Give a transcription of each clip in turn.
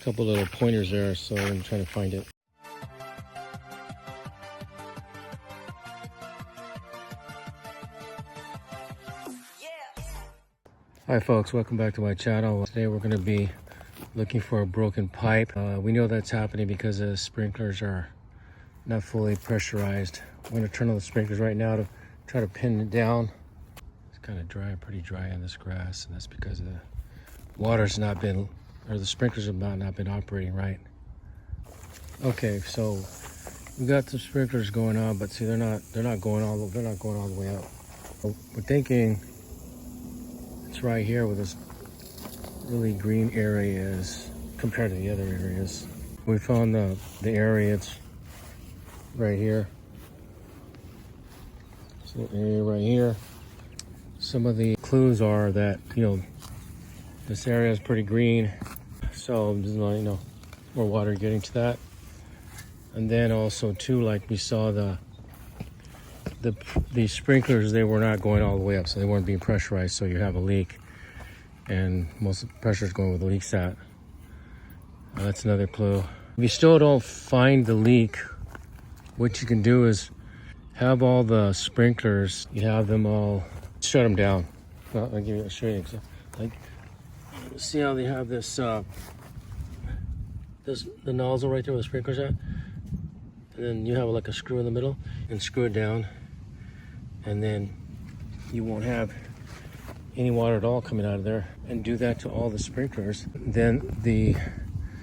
couple little pointers there, so I'm trying to find it. Hi folks, welcome back to my channel. Today we're going to be looking for a broken pipe. We know that's happening because the sprinklers are not fully pressurized. I'm going to turn on the sprinklers right now to try to pin it down. It's kind of dry, pretty dry on this grass, and that's because the water's not been, or the sprinklers have not been operating right. Okay, so we got some sprinklers going on, but see, they're not going all the way up. So we're thinking it's right here where this really green area is compared to the other areas. We found the area, it's right here. So the area right here. Some of the clues are that, this area is pretty green. So there's more water getting to that. And then also too, like we saw the sprinklers, they were not going all the way up, so they weren't being pressurized, so you have a leak. And most of the pressure is going where the leak's at. That's another clue. If you still don't find the leak, what you can do is have all the sprinklers, you have them all, shut them down. Well, I'll show you an example. Like, see how they have this, the nozzle right there where the sprinklers at? And then you have like a screw in the middle and screw it down. And then you won't have any water at all coming out of there, and do that to all the sprinklers. Then the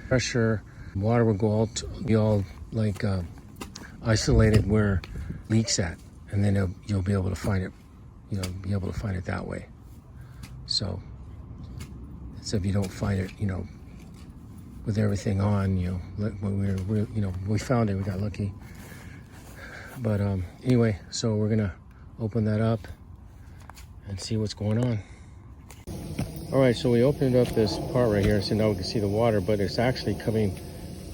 pressure water will go be all like isolated where leaks at, and then you'll be able to find it. Be able to find it that way. So if you don't find it, with everything on, when we found it, we got lucky. But anyway, so we're gonna open that up and see what's going on. All right, so we opened up this part right here, so now we can see the water, but it's actually coming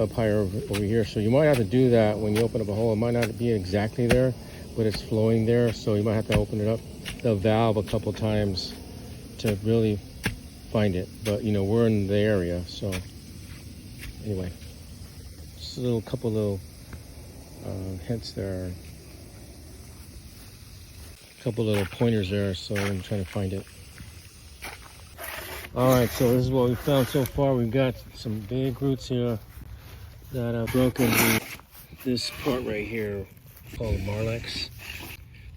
up higher over here. So you might have to do that when you open up a hole. It might not be exactly there, but it's flowing there, so you might have to open it up, the valve, a couple times to really find it. But we're in the area, so anyway, just a couple little hints there, a couple little pointers there, so I'm trying to find it. All right, so this is what we found so far. We've got some big roots here that have broken this part right here called Marlex.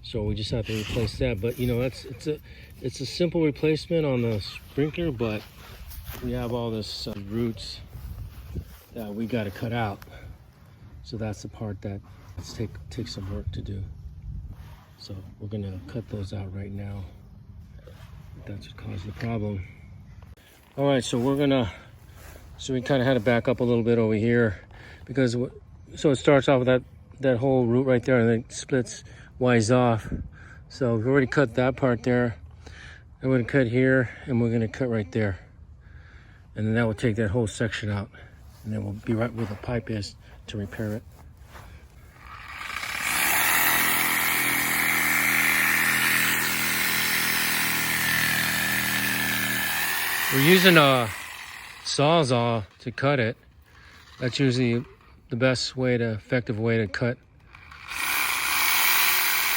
So we just have to replace that. But it's a simple replacement on the sprinkler, but we have all this roots that we got to cut out. So that's the part that takes some work to do. So we're gonna cut those out right now. That's what caused the problem. All right, so we kind of had to back up a little bit over here because so it starts off with that whole root right there, and then it splits wise off. So we've already cut that part there. I'm going to cut here, and we're going to cut right there, and then that will take that whole section out, and then we'll be right where the pipe is to repair it. We're using a sawzall to cut it. That's usually the best way effective way to cut.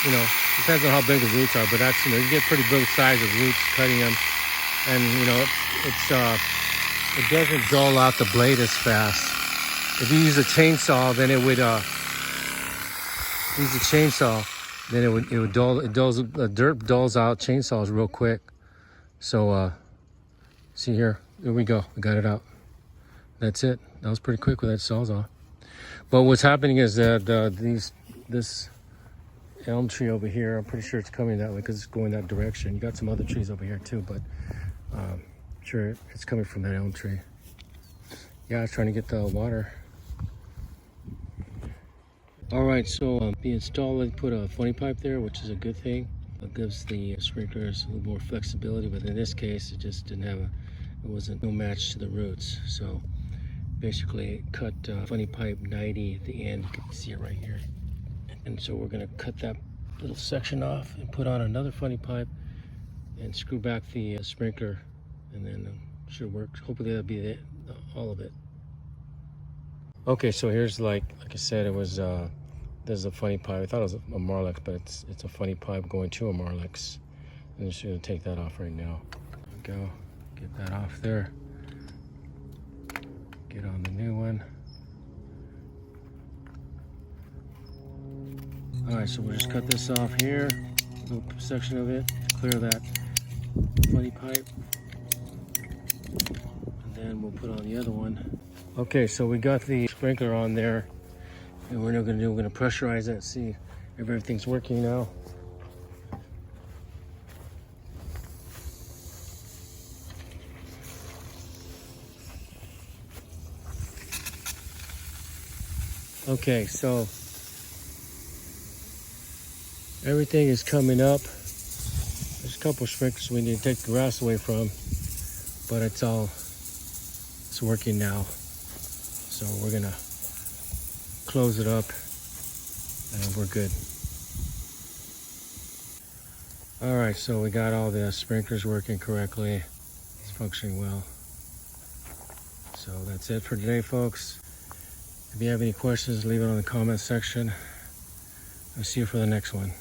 Depends on how big the roots are, but that's, you get pretty big size of roots cutting them. And, it doesn't dull out the blade as fast. If you use a chainsaw, then it would, the dirt dulls out chainsaws real quick. So, see here we go. We got it out. That's it. That was pretty quick with that sawzall. But what's happening is that this elm tree over here, I'm pretty sure it's coming that way because it's going that direction. You got some other trees over here too, but I'm sure it's coming from that elm tree. Yeah, I was trying to get the water. All right, so the installer put a funny pipe there, which is a good thing. It gives the sprinklers a little more flexibility, but in this case, it just didn't have it wasn't no match to the roots. So basically it cut funny pipe 90 at the end. You can see it right here. And so we're gonna cut that little section off and put on another funny pipe and screw back the sprinkler, and then should work. Hopefully that'll be all of it. Okay, so here's like I said, it was there's a funny pipe. I thought it was a Marlex, but it's a funny pipe going to a Marlex. I'm just gonna take that off right now. There we go. Get that off there. Get on the new one. All right, so we'll just cut this off here, a little section of it, clear that funny pipe, and then we'll put on the other one. Okay, so we got the sprinkler on there, and we're going to pressurize it, see if everything's working now. Okay, so everything is coming up. There's a couple of sprinklers we need to take the grass away from, but it's working now. So we're gonna close it up and we're good. All right, so we got all the sprinklers working correctly. It's functioning well. So that's it for today, folks. If you have any questions, leave it on the comment section. I'll see you for the next one.